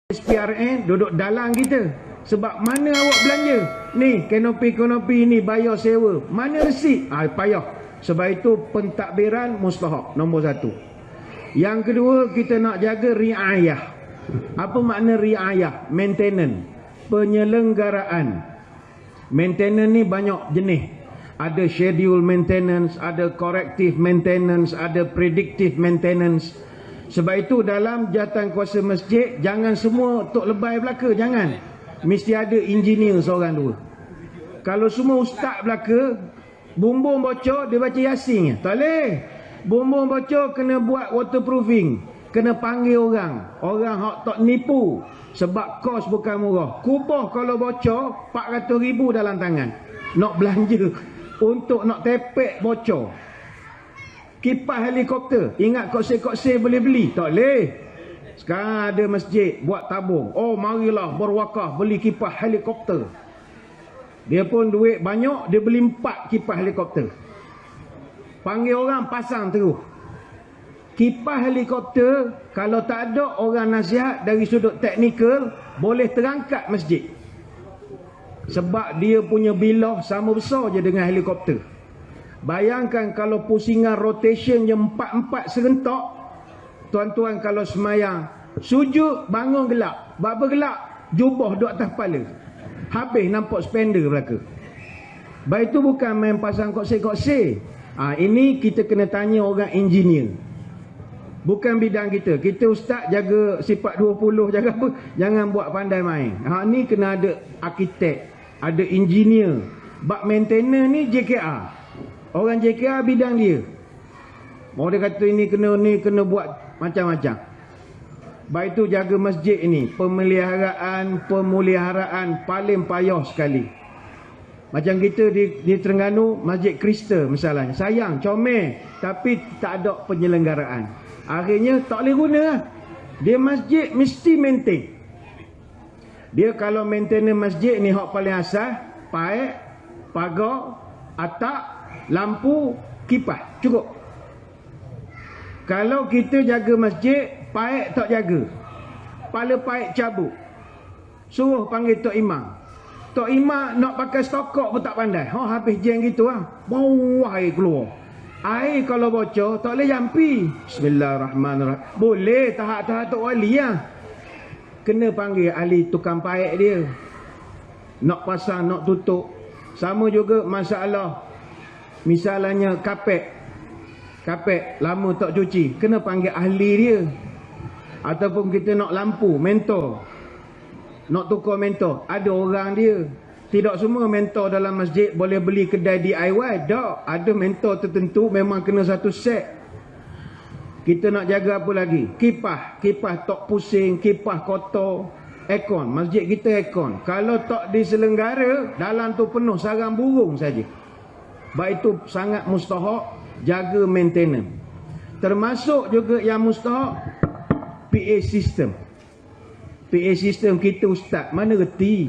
SPRN duduk dalam kita. Sebab mana awak belanja? Ni kanopi ni bayar sewa. Mana resit? Payah. Sebab itu pentadbiran mustahak nombor 1. Yang kedua, kita nak jaga riayah. Apa makna riayah? Maintenance, penyelenggaraan. Maintenance ni banyak jenis. Ada schedule maintenance, ada corrective maintenance, ada predictive maintenance. Sebab itu dalam jawatankuasa masjid, jangan semua tok lebay belaka, jangan. Mesti ada engineer seorang dua. Kalau semua ustaz belaka, bumbung bocor, dia baca yasin. Tak boleh. Bumbung bocor kena buat waterproofing. Kena panggil orang. Orang hak tak nipu. Sebab kos bukan murah. Kubah kalau bocor, 400,000 dalam tangan. Nak belanja. Untuk nak tepek bocor. Kipas helikopter. Ingat koksir-koksir boleh beli? Tak boleh. Sekarang ada masjid buat tabung. Oh, marilah berwakaf beli kipas helikopter. Dia pun duit banyak, dia beli 4 kipas helikopter. Panggil orang, pasang terus. Kipas helikopter, kalau tak ada orang nasihat dari sudut teknikal, boleh terangkat masjid. Sebab dia punya bilah sama besar je dengan helikopter. Bayangkan kalau pusingan rotation yang 4-4 serentak. Tuan-tuan kalau semayang, sujud bangun gelap. Apa gelap? Jubah duduk atas kepala. Habis nampak spender belaka. Baik itu bukan main pasang koksir-koksir. Ini kita kena tanya orang engineer. Bukan bidang kita. Kita ustaz jaga sifat 20, jaga apa? Jangan buat pandai main. Ni kena ada arkitek, ada engineer. Bak maintenance ni JKR. Orang JKR bidang dia. Mau dia kata ini kena buat macam-macam. Baik itu jaga masjid ini. Pemeliharaan paling payah sekali. Macam kita di Terengganu, Masjid Kristen misalnya. Sayang, comel. Tapi tak ada penyelenggaraan. Akhirnya tak boleh guna lah. Dia masjid mesti maintain. Dia kalau maintenance masjid ni hak paling asas. Paip, pagar, atap, lampu, kipas. Cukup. Kalau kita jaga masjid, paip tak jaga. Kepala paip cabut. Suruh panggil Tok Imam. Tok Imam nak pakai stokok pun tak pandai. Habis jeng gitu lah. Bawah air keluar. Air kalau bocor, tak boleh jampi. Bismillahirrahmanirrahim. Boleh, tahap-tahap Tok Wali lah. Kena panggil ahli tukang paip dia. Nak pasang, nak tutup. Sama juga masalah. Misalnya kapet lama tak cuci, kena panggil ahli dia. Ataupun kita nak lampu, mentor, nak tukar mentor, ada orang dia. Tidak semua mentor dalam masjid boleh beli kedai DIY. Tak, ada mentor tertentu memang kena satu set. Kita nak jaga apa lagi? Kipas tak pusing, kipas kotor. Aircon, masjid kita aircon. Kalau tak diselenggara, dalam tu penuh sarang burung saja. Baik itu sangat mustahak. Jaga maintenance. Termasuk juga yang mustahak PA system. PA system kita ustaz, mana reti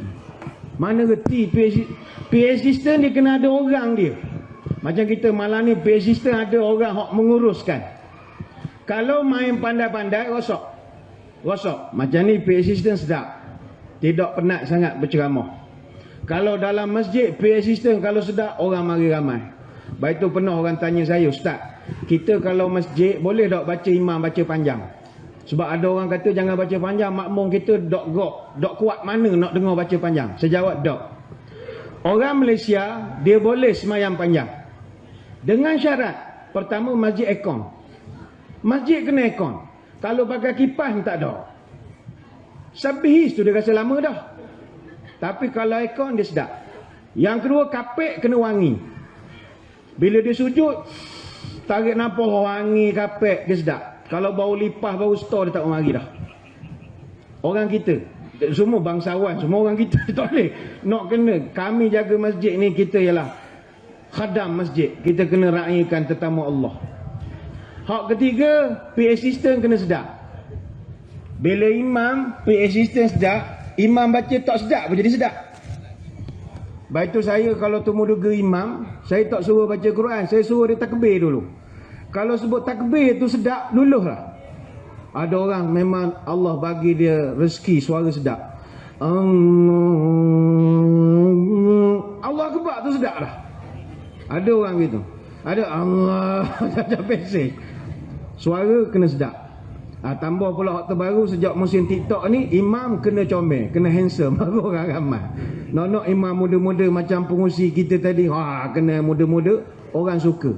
PA system dia kena ada orang dia. Macam kita malam ni PA system ada orang hak menguruskan. Kalau main pandai-pandai rosak. Macam ni PA system sedap. Tidak penat sangat berceramah. Kalau dalam masjid PA system kalau sedap, orang mari ramai. Baik tu pernah orang tanya saya, ustaz, kita kalau masjid boleh tak baca imam baca panjang? Sebab ada orang kata jangan baca panjang, makmum kita dok kuat mana nak dengar baca panjang. Saya jawab dok. Orang Malaysia dia boleh semayang panjang. Dengan syarat, pertama masjid aircon. Masjid kena aircon. Kalau pakai kipas tak ada. Sabihis tu dia rasa lama dah. Tapi kalau aircon dia sedap. Yang kedua, kapet kena wangi. Bila dia sujud, tarik nampak wangi kapet, dia sedap. Kalau bau lipas, bau stor, dia tak mari dah. Orang kita, semua bangsawan, semua orang kita, tak boleh. Nak kena, kami jaga masjid ni, kita ialah khadam masjid. Kita kena raikan tetamu Allah. Hak ketiga, PA system kena sedap. Bila imam, PA system sedap, imam baca tak sedap pun jadi sedap. Baik tu saya kalau temu duga imam, saya tak suruh baca Quran, saya suruh dia takbir dulu. Kalau sebut takbir tu sedap, luluh lah. Ada orang memang Allah bagi dia rezeki suara sedap. Allah Akbar tu sedap lah. Ada orang gitu. Ada Allah macam pesek. Suara kena sedap. Tambah pula hak terbaru sejak musim TikTok ni, imam kena comel, kena handsome. Baru orang ramai. Nak imam muda-muda macam pengusi kita tadi, kena muda-muda, orang suka.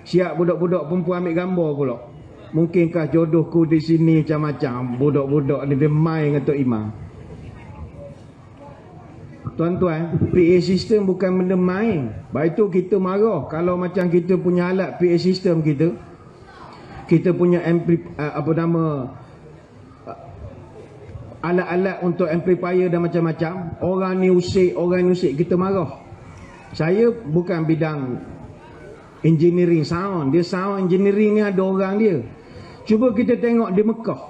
Siap budak-budak perempuan ambil gambar pula. Mungkinkah jodohku di sini macam-macam. Budak-budak ni dia main dengan Tok Imam. Tuan-tuan, PA system bukan benda main. Baik tu kita marah kalau macam kita punya alat PA system kita punya alat-alat untuk amplifier dan macam-macam. Orang ni usik, kita marah. Saya bukan bidang engineering sound. Dia sound engineering ni ada orang dia. Cuba kita tengok di Mekah.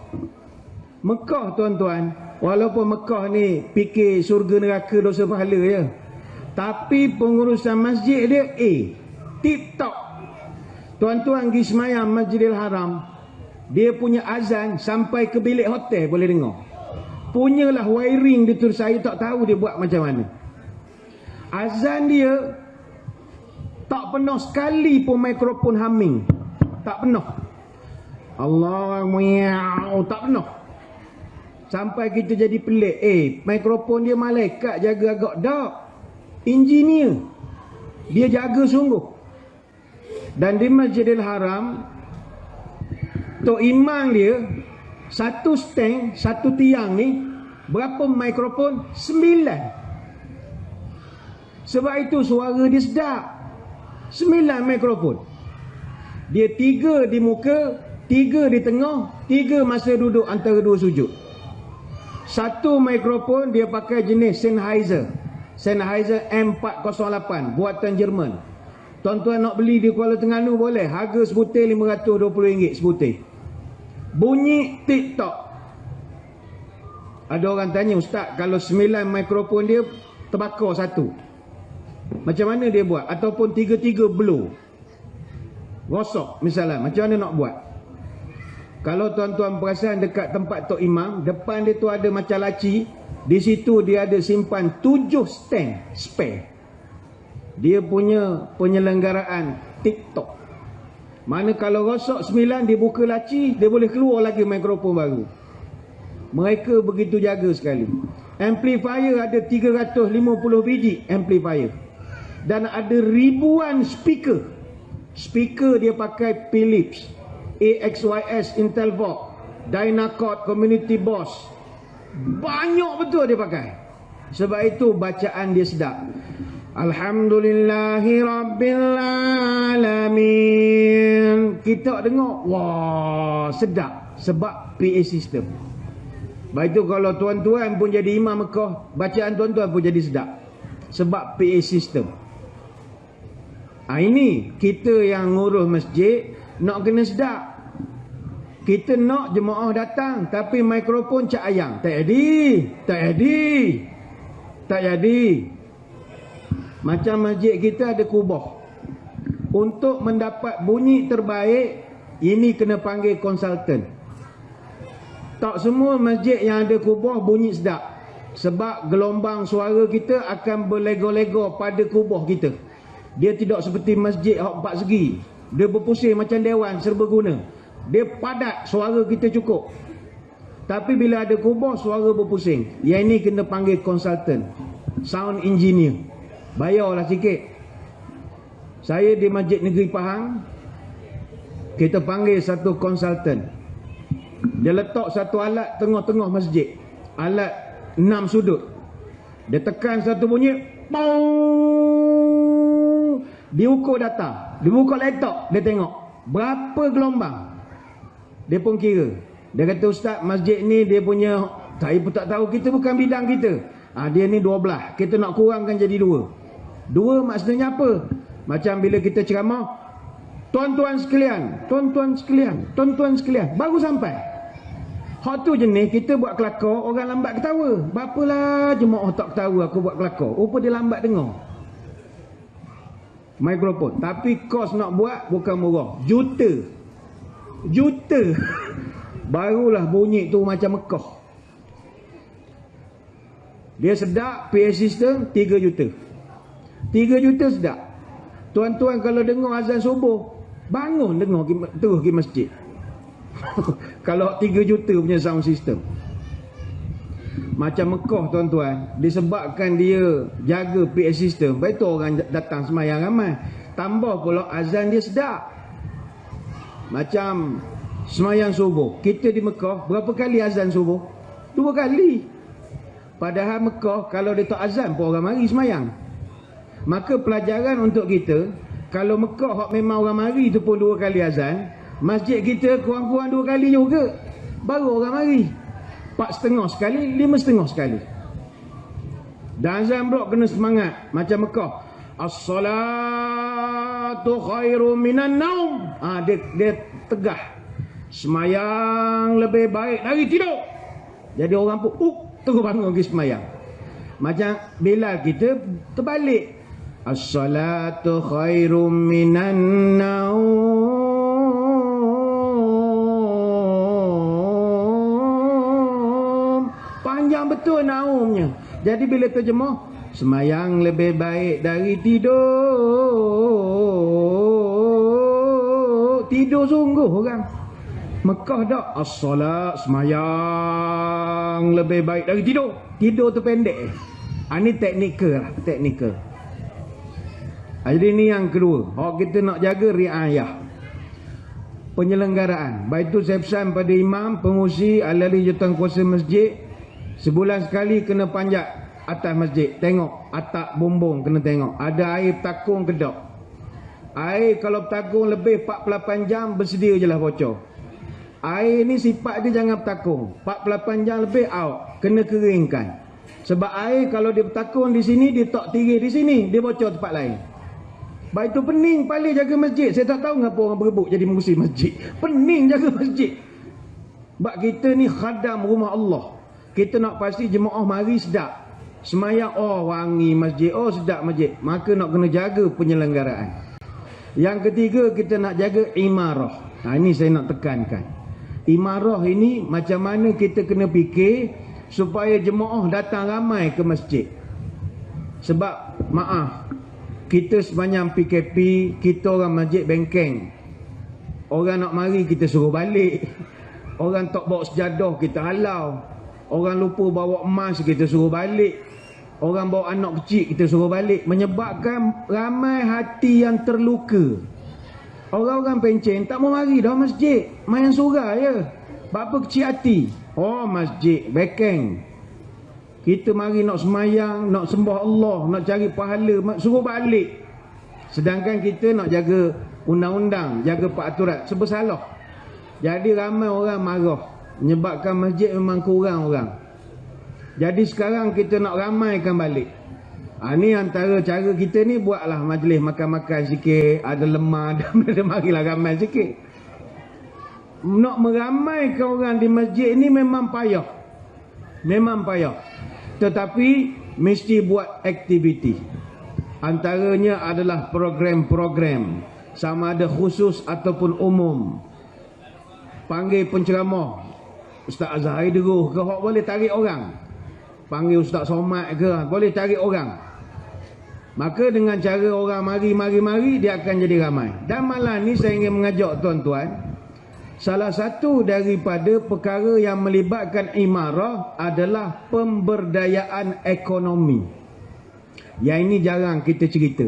Mekah tuan-tuan, walaupun Mekah ni fikir surga neraka dosa pahala je, tapi pengurusan masjid dia tip top. Tuan-tuan pergi semayang Masjidil Haram, dia punya azan sampai ke bilik hotel boleh dengar. Punyalah wiring dia tu, saya tak tahu dia buat macam mana. Azan dia tak pernah sekali pun mikrofon humming. Tak pernah. Allah tak pernah. Sampai kita jadi pelik. Mikrofon dia malaikat jaga agak. Tak. Engineer. Dia jaga sungguh. Dan di Masjidil Haram, Tok Imam dia, satu stand, satu tiang ni, berapa mikrofon? 9. Sebab itu suara dia sedap. 9 mikrofon. Dia 3 di muka, 3 di tengah, 3 masa duduk antara 2 sujud. Satu mikrofon dia pakai jenis Sennheiser M408 buatan Jerman. Tuan-tuan nak beli di Kuala Terengganu boleh. Harga sebutir RM520 sebutir. Bunyi TikTok. Ada orang tanya, Ustaz, kalau 9 mikrofon dia terbakar satu, macam mana dia buat? Ataupun 3-3 blow, rosak misalnya, macam mana nak buat? Kalau tuan-tuan perasan dekat tempat Tok Imam, depan dia tu ada macam laci. Di situ dia ada simpan 7 stand spare. Dia punya penyelenggaraan TikTok. Mana kalau rosak 9, dia buka laci, dia boleh keluar lagi mikrofon baru. Mereka begitu jaga sekali. Amplifier ada 350 biji amplifier. Dan ada ribuan speaker. Speaker dia pakai Philips, AXYS Intelvox, Dynacord Community Boss. Banyak betul dia pakai. Sebab itu bacaan dia sedap. Alhamdulillahi Rabbil Alamin. Kita dengar, wah sedap. Sebab PA system. Baik tu kalau tuan-tuan pun jadi imam Mekah, bacaan tuan-tuan pun jadi sedap. Sebab PA system. Ini kita yang ngurus masjid nak kena sedap. Kita nak jemaah datang tapi mikrofon cak ayang. Tak jadi. Macam masjid kita ada kubah. Untuk mendapat bunyi terbaik, ini kena panggil konsultan. Tak semua masjid yang ada kubah bunyi sedap. Sebab gelombang suara kita akan berlego-lego pada kubah kita. Dia tidak seperti masjid 4 segi. Dia berpusing macam dewan serbaguna. Dia padat, suara kita cukup. Tapi bila ada kubah, suara berpusing. Yang ini kena panggil konsultan, sound engineer. Bayarlah sikit. Saya di Masjid Negeri Pahang, kita panggil satu konsultan. Dia letak satu alat tengah-tengah masjid. Alat 6 sudut. Dia tekan satu bunyi, pong. Dia ukur data. Dia buka laptop, dia tengok berapa gelombang. Dia pun kira. Dia kata, Ustaz, masjid ni dia punya, saya pun tak tahu, kita bukan bidang kita. Dia ni 12. Kita nak kurangkan jadi 2. 2 maksudnya apa? Macam bila kita ceramah, tuan-tuan sekalian, baru sampai. Hak tu jenis kita buat kelakar, orang lambat ketawa. Bapalah jemaah tak ketawa aku buat kelakar. Rupa dia lambat dengar. Mikrofon. Tapi kos nak buat bukan murah. Juta. barulah bunyi tu macam Mekah. Dia sedap PA system 3 juta. 3 juta sedap. Tuan-tuan kalau dengar azan subuh, bangun dengar terus pergi masjid. Kalau 3 juta punya sound system. Macam Mekah tuan-tuan, disebabkan dia jaga PA system, baik tu orang datang semayang ramai. Tambah pula azan dia sedap. Macam semayang subuh, kita di Mekah berapa kali azan subuh? 2 kali. Padahal Mekah kalau dia tak azan pun orang mari semayang. Maka pelajaran untuk kita, kalau Mekah memang orang mari tu pun 2 kali azan, masjid kita kurang-kurang 2 kali juga, baru orang mari. 4,5 sekali, 5,5 sekali. Dan azan pula kena semangat macam Mekah. As-salatu khairum minan naum. Dia tegah. Semayang lebih baik dari tidur. Jadi orang pun terus bangun pergi semayang. Macam Bilal kita terbalik. As-salatu khairum minan naum. Panjang betul naumnya. Jadi bila terjemah, semayang lebih baik dari tidur. Tidur sungguh orang. Mekah tak? As-salat, semayang lebih baik dari tidur. Tidur tu pendek. Ini teknikal lah, teknikal. Jadi ni yang kedua. Kita nak jaga riayah penyelenggaraan. Baik tu saya pesan pada imam, pengurusi, ahli jurukuasa masjid, sebulan sekali kena panjat atas masjid. Tengok atap bumbung kena tengok. Ada air bertakung ke tak? Air kalau bertakung lebih 48 jam bersedia je lah bocor. Air ni sifat dia jangan bertakung. 48 jam lebih out. Kena keringkan. Sebab air kalau dia bertakung di sini, dia tak tirih di sini, dia bocor tempat lain. Baik tu pening paling jaga masjid. Saya tak tahu kenapa orang berebut jadi mengurusi masjid. Pening jaga masjid. Sebab kita ni khadam rumah Allah. Kita nak pasti jemaah mari sedap. Semayang, wangi masjid, sedap masjid. Maka nak kena jaga penyelenggaraan. Yang ketiga, kita nak jaga imarah. Ini saya nak tekankan. Imarah ini macam mana kita kena fikir supaya jemaah datang ramai ke masjid. Sebab maaf, kita sepanjang PKP, kita orang masjid bengkeng. Orang nak mari kita suruh balik. Orang tak bawa sejadah kita halau. Orang lupa bawa emas kita suruh balik. Orang bawa anak kecil kita suruh balik. Menyebabkan ramai hati yang terluka. Orang-orang pencen tak mau mari dah masjid. Main surah je. Bapa kecil hati. Masjid bengkeng. Kita mari nak semayang, nak sembah Allah, nak cari pahala, suruh balik. Sedangkan kita nak jaga undang-undang, jaga peraturan. Sebersalah. Jadi ramai orang marah. Menyebabkan masjid memang kurang orang. Jadi sekarang kita nak ramaikan balik. Ni antara cara kita ni, buatlah majlis makan-makan sikit. Ada lemah, ada marilah ramai sikit. Nak meramaikan orang di masjid ni memang payah. Memang payah. Tetapi mesti buat aktiviti. Antaranya adalah program-program. Sama ada khusus ataupun umum. Panggil penceramah. Ustaz Azhar Haideruh ke, boleh tarik orang. Panggil Ustaz Somad ke, boleh tarik orang. Maka dengan cara orang mari, dia akan jadi ramai. Dan malam ni saya ingin mengajak tuan-tuan, salah satu daripada perkara yang melibatkan imarah adalah pemberdayaan ekonomi. Yang ini jarang kita cerita.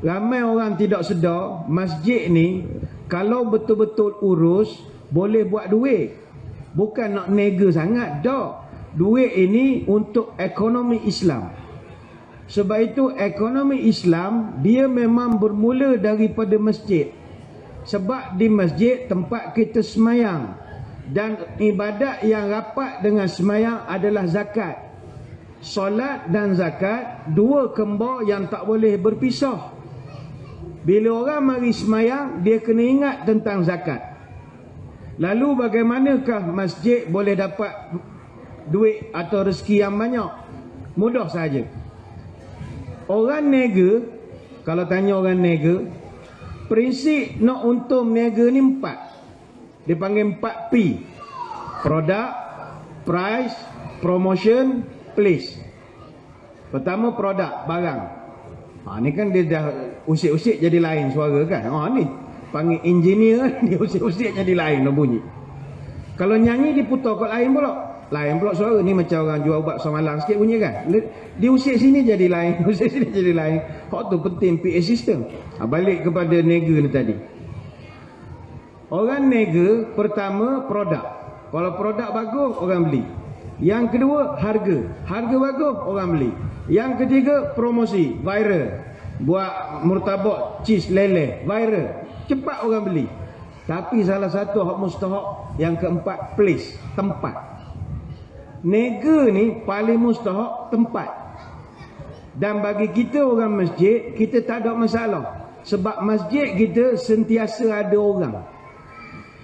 Ramai orang tidak sedar, masjid ni kalau betul-betul urus, boleh buat duit. Bukan nak nega sangat, tak. Duit ini untuk ekonomi Islam. Sebab itu ekonomi Islam, dia memang bermula daripada masjid. Sebab di masjid tempat kita semayang. Dan ibadat yang rapat dengan semayang adalah zakat. Solat dan zakat, dua kembar yang tak boleh berpisah. Bila orang mari semayang, dia kena ingat tentang zakat. Lalu bagaimanakah masjid boleh dapat duit atau rezeki yang banyak? Mudah saja. Orang nega, kalau tanya orang nega, prinsip nak untung niaga ni 4. Dia panggil 4P. Product, price, promotion, place. Pertama produk, barang. Ni kan dia dah usik-usik jadi lain suara kan. Ni panggil engineer, dia usik-usik jadi lain lah bunyi. Kalau nyanyi diputar kot lain pula. Lain pula suara ni macam orang jual ubat semalam sikit bunyi kan. Dia usik sini jadi lain, usik sini jadi lain. Hak tu penting PA system. Balik kepada nega ni tadi. Orang nega pertama produk. Kalau produk bagus orang beli. Yang kedua harga. Harga bagus orang beli. Yang ketiga promosi, viral. Buat murtabak cheese leleh, viral. Cepat orang beli. Tapi salah satu hak mustahak yang keempat place, tempat. Nega ni paling mustahak tempat. Dan bagi kita orang masjid, kita tak ada masalah. Sebab masjid kita sentiasa ada orang.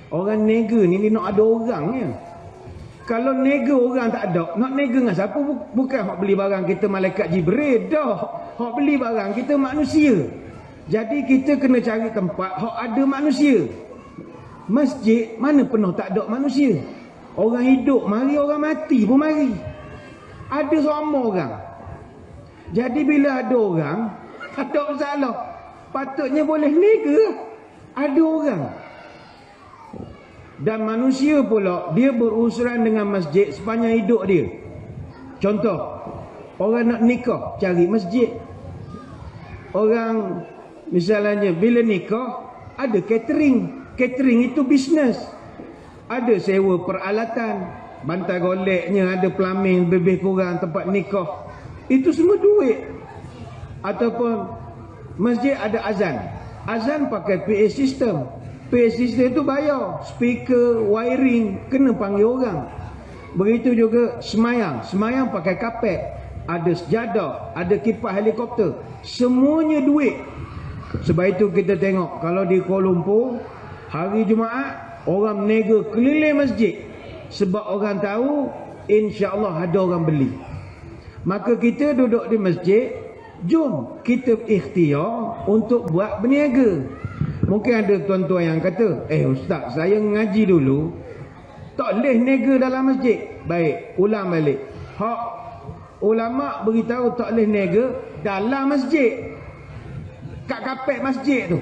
Orang nega ni dia nak ada orangnya. Kalau nega orang tak ada, nak nega dengan siapa? Bukan hak beli barang kita malaikat Jibril dah. Hak beli barang kita manusia. Jadi kita kena cari tempat hak ada manusia. Masjid mana pernah tak ada manusia? Orang hidup mari, orang mati pun mari. Ada semua orang. Jadi bila ada orang, tak ada masalah. Patutnya boleh nega. Ada orang. Dan manusia pula, dia berurusan dengan masjid sepanjang hidup dia. Contoh, orang nak nikah, cari masjid. Orang, misalnya bila nikah, ada catering. Catering itu bisnes. Ada sewa peralatan, bantal goleknya, ada plumbing lebih kurang tempat nikah. Itu semua duit. Ataupun masjid ada azan. Azan pakai PA system. PA system itu bayar. Speaker, wiring, kena panggil orang. Begitu juga semayang. Semayang pakai kapet. Ada sejadah, ada kipas helikopter. Semuanya duit. Sebab itu kita tengok, kalau di Kuala Lumpur, hari Jumaat, orang nega keliling masjid. Sebab orang tahu, insya-Allah ada orang beli. Maka kita duduk di masjid, jom kita ikhtiar untuk buat berniaga. Mungkin ada tuan-tuan yang kata, ustaz, saya ngaji dulu, tak boleh niaga dalam masjid. Baik, ulang balik. Hak ulama beritahu tak boleh niaga dalam masjid. Kat kapet masjid tu.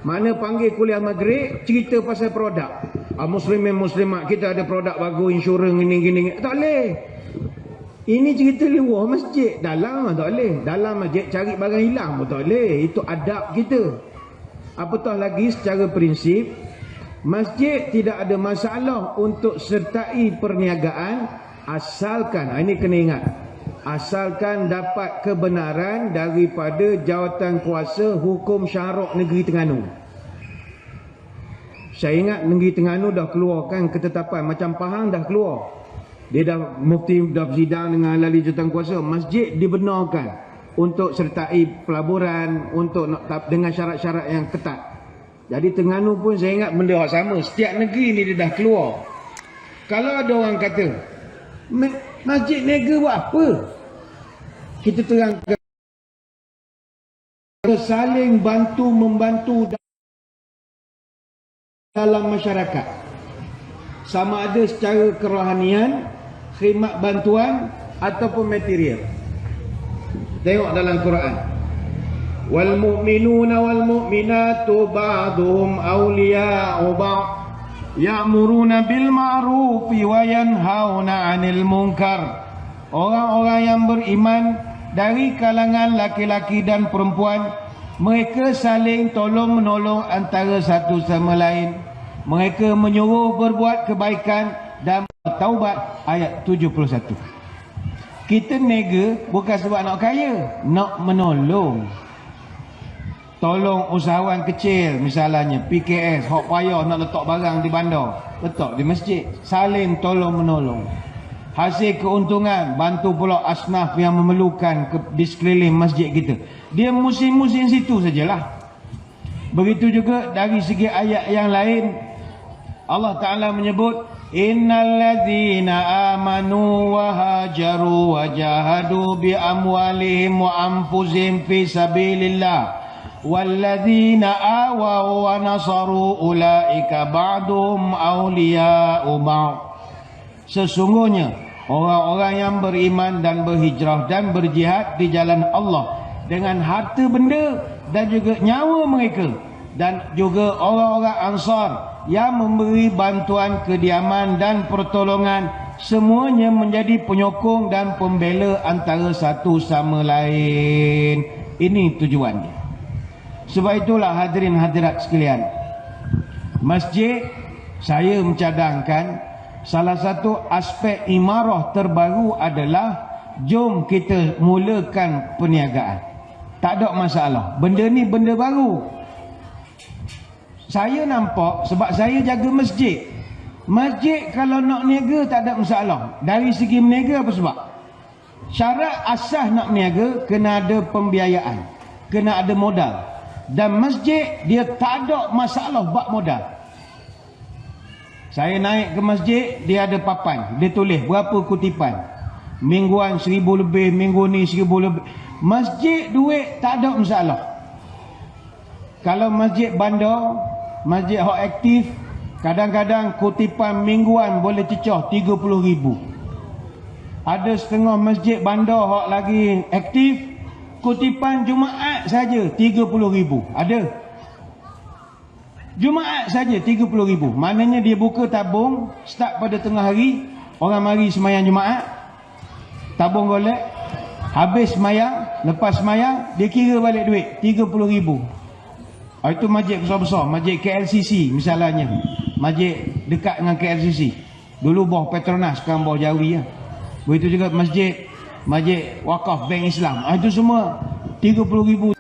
Mana panggil kuliah maghrib, cerita pasal produk. Muslimin muslimat, kita ada produk bagus, insurans gini-gini. Tak boleh. Ini cerita luar masjid. Dalam tak boleh. Dalam masjid cari barang hilang pun tak boleh. Itu adab kita. Apatah lagi secara prinsip, masjid tidak ada masalah untuk sertai perniagaan asalkan, ini kena ingat, asalkan dapat kebenaran daripada jawatan kuasa hukum syarak negeri Terengganu. Saya ingat negeri Terengganu dah keluarkan ketetapan, macam Pahang dah keluar. Dia dah mufti dah bersidang dengan ahli jawatan kuasa, masjid dibenarkan untuk sertai pelaburan, untuk dengan syarat-syarat yang ketat. Jadi Terengganu pun saya ingat benda yang sama. Setiap negeri ni dia dah keluar. Kalau ada orang kata, masjid nega buat apa? Kita terangkan, saling bantu-membantu dalam masyarakat. Sama ada secara kerohanian, khidmat bantuan ataupun material. Tengok dalam Quran. Wal mu'minuna wal mu'minatu ba'duhum awliya'u ba'd ya'muruna bil ma'rufi wa yanhauna 'anil munkar. Orang-orang yang beriman dari kalangan laki-laki dan perempuan, mereka saling tolong-menolong antara satu sama lain. Mereka menyuruh berbuat kebaikan dan bertaubat. Ayat 71. Kita nega bukan sebab nak kaya, nak menolong. Tolong usahawan kecil, misalnya PKS, hok payah nak letak barang di bandar, letak di masjid. Saling tolong menolong. Hasil keuntungan, bantu pula asnaf yang memerlukan di sekeliling masjid kita. Dia musim-musim situ sajalah. Begitu juga dari segi ayat yang lain, Allah Ta'ala menyebut, Innal ladzina amanu wa hajaru wa jahadu bi amwalihim wa anfusihim fi sabilillah walladzina awaw wa nasaru ulaika ba'dhum awliya'u ba'd. Sesungguhnya orang-orang yang beriman dan berhijrah dan berjihad di jalan Allah dengan harta benda dan juga nyawa mereka, dan juga orang-orang Ansar yang memberi bantuan kediaman dan pertolongan, semuanya menjadi penyokong dan pembela antara satu sama lain. Ini tujuannya. Sebab itulah hadirin hadirat sekalian, masjid, saya mencadangkan salah satu aspek imarah terbaru adalah jom kita mulakan perniagaan. Tak ada masalah. Benda ni benda baru. Saya nampak sebab saya jaga masjid. Masjid kalau nak niaga tak ada masalah. Dari segi meniaga apa sebab? Syarat asas nak niaga kena ada pembiayaan, kena ada modal. Dan masjid dia tak ada masalah bab modal. Saya naik ke masjid, dia ada papan, dia tulis berapa kutipan. Mingguan 1000 lebih, minggu ni 1000 lebih. Masjid duit tak ada masalah. Kalau masjid bandar, masjid hak aktif, kadang-kadang kutipan mingguan boleh cecah 30,000. Ada setengah masjid bandar hak lagi aktif, kutipan Jumaat saja 30,000. Ada. Jumaat saja 30,000. Maknanya dia buka tabung, start pada tengah hari, orang mari semayang Jumaat, tabung golek, habis semayang, lepas semayang, dia kira balik duit 30,000. Itu masjid besar-besar, masjid KLCC misalnya. Masjid dekat dengan KLCC. Dulu bawah Petronas, sekarang bawah Jawi lah. Begitu juga masjid wakaf Bank Islam. Itu semua 30,000.